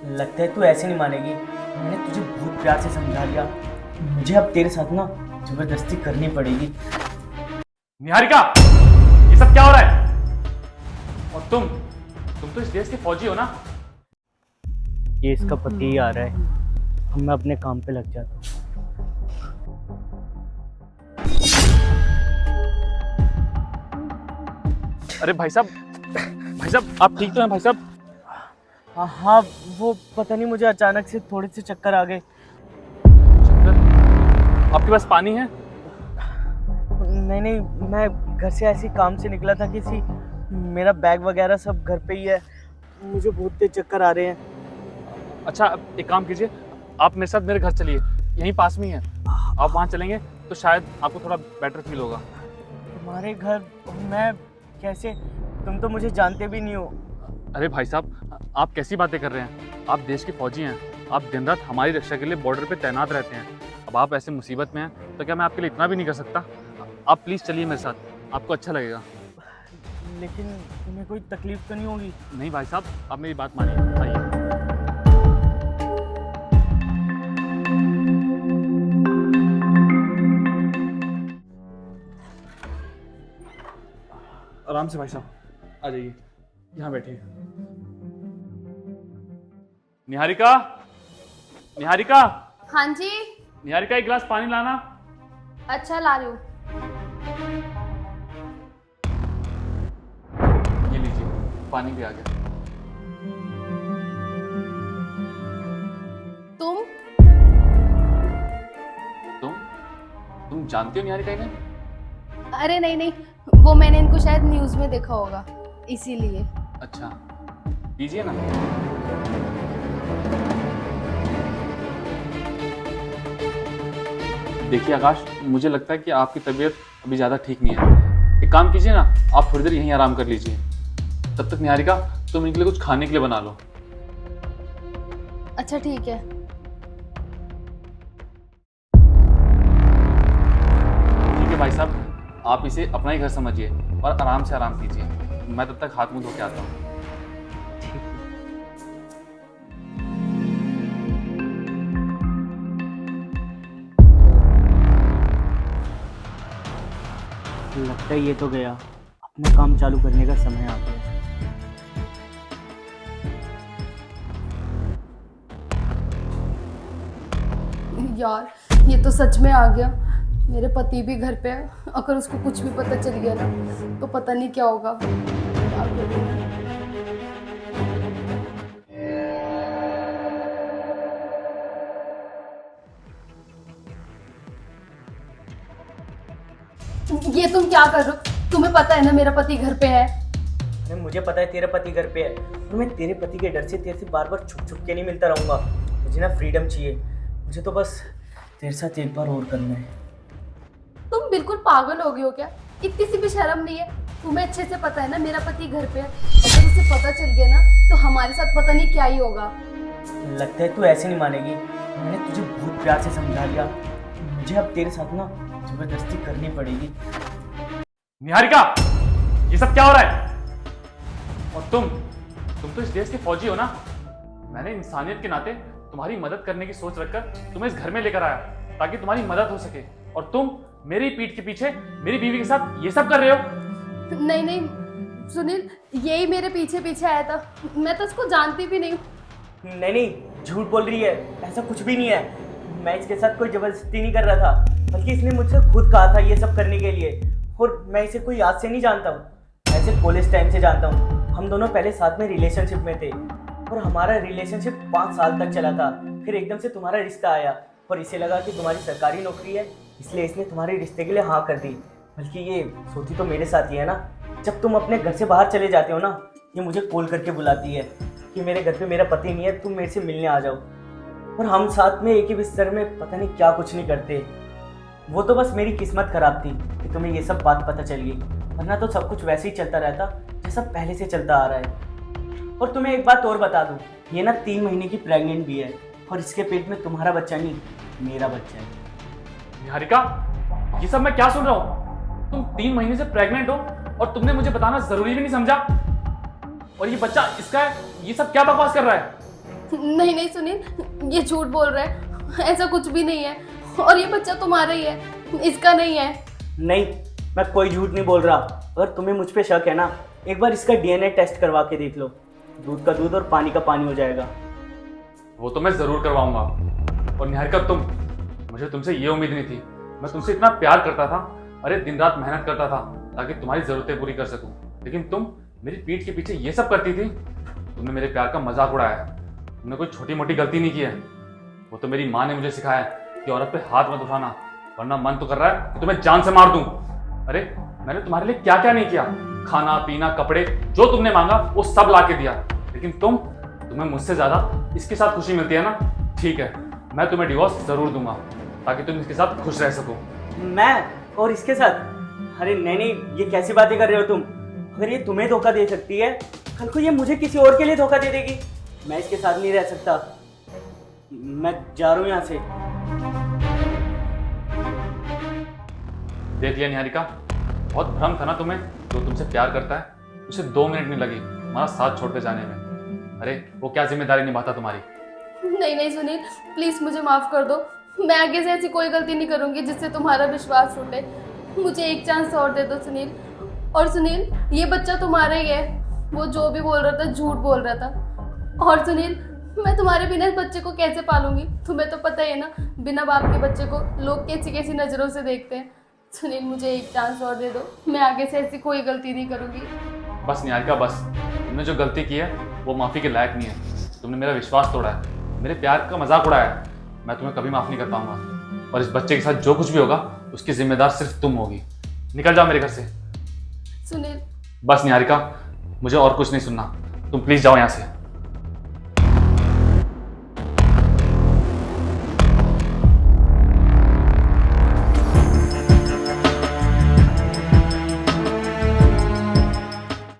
लगता है तू ऐसे नहीं मानेगी। मैंने तुझे बहुत प्यार से समझा दिया। मुझे अब तेरे साथ ना जबरदस्ती करनी पड़ेगी। निहारिका, ये सब क्या हो रहा है? और तुम तो इस देश के फौजी हो ना? ये इसका पति ही आ रहा है। अब मैं अपने काम पे लग जाता हूँ। अरे भाई साहब आप ठीक तो हैं भाई साहब? हाँ हाँ, वो पता नहीं मुझे अचानक से थोड़े से चक्कर आ गए। आपके पास पानी है? नहीं, मैं घर से ऐसे ही काम से निकला था किसी। मेरा बैग वगैरह सब घर पे ही है। मुझे बहुत तेज चक्कर आ रहे हैं। अच्छा, एक काम कीजिए, आप मेरे साथ मेरे घर चलिए, यहीं पास में ही है। आप वहाँ चलेंगे तो शायद आपको थोड़ा बेटर फील होगा। तुम्हारे घर? मैं कैसे? तुम तो मुझे जानते भी नहीं हो। अरे भाई साहब, आप कैसी बातें कर रहे हैं? आप देश के फौजी हैं, आप दिन रात हमारी रक्षा के लिए बॉर्डर पे तैनात रहते हैं। अब आप ऐसे मुसीबत में हैं तो क्या मैं आपके लिए इतना भी नहीं कर सकता? आप प्लीज़ चलिए मेरे साथ, आपको अच्छा लगेगा। लेकिन तुम्हें कोई तकलीफ तो नहीं होगी? नहीं भाई साहब, आप मेरी बात मानिए, आइए। आराम से भाई साहब, आ जाइए, यहाँ बैठिए। निहारिका, निहारिका, हाँ जी। निहारिका, एक गिलास पानी लाना। अच्छा, ला रही हूँ। ये लीजिए, पानी भी आ गया। तुम तुम तुम जानती हो निहारिका इन्हें? अरे नहीं, वो मैंने इनको शायद न्यूज़ में देखा होगा, इसीलिए। अच्छा, पीजिए ना। देखिए आकाश, मुझे लगता है कि आपकी तबीयत अभी ज़्यादा ठीक नहीं है। एक काम कीजिए ना, आप थोड़ी देर यहीं आराम कर लीजिए। तब तक निहारिका, तुम इनके लिए कुछ खाने के लिए बना लो। अच्छा, ठीक है। ठीक है भाई साहब, आप इसे अपना ही घर समझिए और आराम से आराम कीजिए। मैं तब तक हाथ मुंह धो के आता हूँ। लगता है ये तो गया। अपना काम चालू करने का समय आ गया। यार, ये तो सच में आ गया। मेरे पति भी घर पे है। अगर उसको कुछ भी पता चल गया ना तो पता नहीं क्या होगा। क्या करूं? ये तुम क्या कर रहे हो? तुम्हें पता है ना मेरा पति घर पे है। अरे मुझे पता है तेरा पति घर पे है, और मैं तेरे पति के डर से तेरे से बार बार छुप छुप के नहीं मिलता रहूंगा। मुझे ना फ्रीडम चाहिए। मुझे तो बस तेरे साथ एक बार और करना है। तुम बिल्कुल पागल हो गए हो क्या? इतनी सी भी शर्म नहीं है? तुम्हें अच्छे से पता है ना मेरा पति घर पे है। अगर उसे पता चल गया ना तो हमारे साथ पता नहीं क्या ही होगा। लगता है तू ऐसे नहीं मानेगी। मैंने तुझे बहुत प्यार से समझा दिया। मुझे अब तेरे साथ ना जबरदस्ती करनी पड़ेगी। निहारिका, ये सब क्या हो रहा है? और तुम तो इस देश के फौजी हो ना? मैंने इंसानियत के नाते तुम्हारी मदद करने की सोच रखकर तुम्हें इस घर में लेकर आया ताकि तुम्हारी मदद हो सके, और तुम मेरी पीठ के पीछे मेरी बीवी के साथ ये सब कर रहे हो। नहीं सुनील, यही मेरे पीछे पीछे आया था। मैं तो उसको जानती भी नहीं। नहीं, झूठ बोल रही है। ऐसा कुछ भी नहीं है। मैं इसके साथ कोई जबरदस्ती नहीं कर रहा था, बल्कि इसने मुझसे खुद कहा था ये सब करने के लिए। और मैं इसे कोई याद से नहीं जानता हूँ, ऐसे कॉलेज टाइम से जानता हूँ। हम दोनों पहले साथ में रिलेशनशिप में थे, और हमारा रिलेशनशिप 5 साल तक चला था। फिर एकदम से तुम्हारा रिश्ता आया, और इसे लगा कि तुम्हारी सरकारी नौकरी है, इसलिए इसने तुम्हारे रिश्ते के लिए हाँ कर दी। बल्कि ये सोती तो मेरे साथ ही है ना। जब तुम अपने घर से बाहर चले जाते हो ना, ये मुझे कॉल करके बुलाती है कि मेरे घर पे मेरा पति नहीं है, तुम मेरे से मिलने आ जाओ। और हम साथ में एक ही बिस्तर में पता नहीं क्या कुछ नहीं करते। वो तो बस मेरी किस्मत खराब थी कि तुम्हें ये सब बात पता चल गई, वरना तो सब कुछ वैसे ही चलता रहता जैसा पहले से चलता आ रहा है। और तुम्हें एक बात और बता दूं, ये ना 3 महीने की प्रेग्नेंट भी है, और इसके पेट में तुम्हारा बच्चा नहीं, मेरा बच्चा है। निहारिका, ये सब मैं क्या सुन रहा हूँ? तुम 3 महीने से प्रेग्नेंट हो और तुमने मुझे बताना जरूरी भी नहीं समझा? और ये बच्चा इसका है? ये सब क्या बकवास कर रहा है? नहीं नहीं सुनील, ये झूठ बोल रहा है, ऐसा कुछ भी नहीं है। और ये बच्चा तुम्हारा ही है, इसका नहीं है। नहीं, मैं कोई झूठ नहीं बोल रहा। अगर तुम्हें मुझ पे शक है ना, एक बार इसका डीएनए टेस्ट करवा के देख लो। दूध का दूध और पानी का पानी हो जाएगा। वो तो मैं जरूर करवाऊंगा। और निहारिका, मुझे तुमसे ये उम्मीद नहीं थी। मैं तुमसे इतना प्यार करता था, अरे दिन रात मेहनत करता था ताकि तुम्हारी जरूरतें पूरी कर सकूं। लेकिन तुम मेरी पीठ के पीछे ये सब करती थी। तुमने मेरे प्यार का मजाक उड़ाया है। तुमने कोई छोटी मोटी गलती नहीं की है। वो तो मेरी माँ ने मुझे सिखाया है कि औरत पे हाथ मत उठाना, वरना मन तो कर रहा है कि तुम्हें जान से मार दूं। अरे मैंने तुम्हारे लिए क्या क्या नहीं किया, खाना पीना कपड़े, जो तुमने मांगा वो सब ला के दिया। लेकिन तुम्हें मुझसे ज्यादा इसके साथ खुशी मिलती है ना। ठीक है, मैं तुम्हें डिवोर्स जरूर दूंगा ताकि तुम इसके साथ खुश रह सको। मैं और इसके साथ? अरे नहीं नहीं, ये कैसी बातें कर रहे हो तुम? अगर ये तुम्हें धोखा दे सकती है, कल को ये मुझे किसी और के लिए धोखा दे देगी। मैं इसके साथ नहीं रह सकता। मैं जा रहा हूँ यहाँ से। देख लिया निहारिका, बहुत भ्रम था ना तुम्हें। जो तुमसे प्यार करता है उसे 2 मिनट नहीं लगी हमारा साथ छोड़कर जाने में। अरे वो क्या जिम्मेदारी निभाता तुम्हारी। नहीं नहीं सुनील, प्लीज मुझे माफ कर दो। मैं आगे से ऐसी कोई गलती नहीं करूंगी जिससे तुम्हारा विश्वास टूटे। मुझे एक चांस और दे दो सुनील। और सुनील, ये बच्चा तुम्हारा ही है। वो जो भी बोल रहा था झूठ बोल रहा था। और सुनील, मैं तुम्हारे बिना इस बच्चे को कैसे पालूंगी? तुम्हें तो पता ही है ना, बिना बाप के बच्चे को लोग कैसी कैसी नज़रों से देखते हैं। सुनील, मुझे एक चांस और दे दो। मैं आगे से ऐसी कोई गलती नहीं करूंगी। बस निहारिका बस, तुमने जो गलती की है वो माफ़ी के लायक नहीं है। तुमने मेरा विश्वास तोड़ा है, मेरे प्यार का मजाक उड़ाया है। मैं तुम्हें कभी माफ़ नहीं कर पाऊंगा। और इस बच्चे के साथ जो कुछ भी होगा उसकी जिम्मेदार सिर्फ तुम होगी। निकल जाओ मेरे घर से। सुनील, बस निहारिका, मुझे और कुछ नहीं सुनना। तुम प्लीज़ जाओ यहाँ से।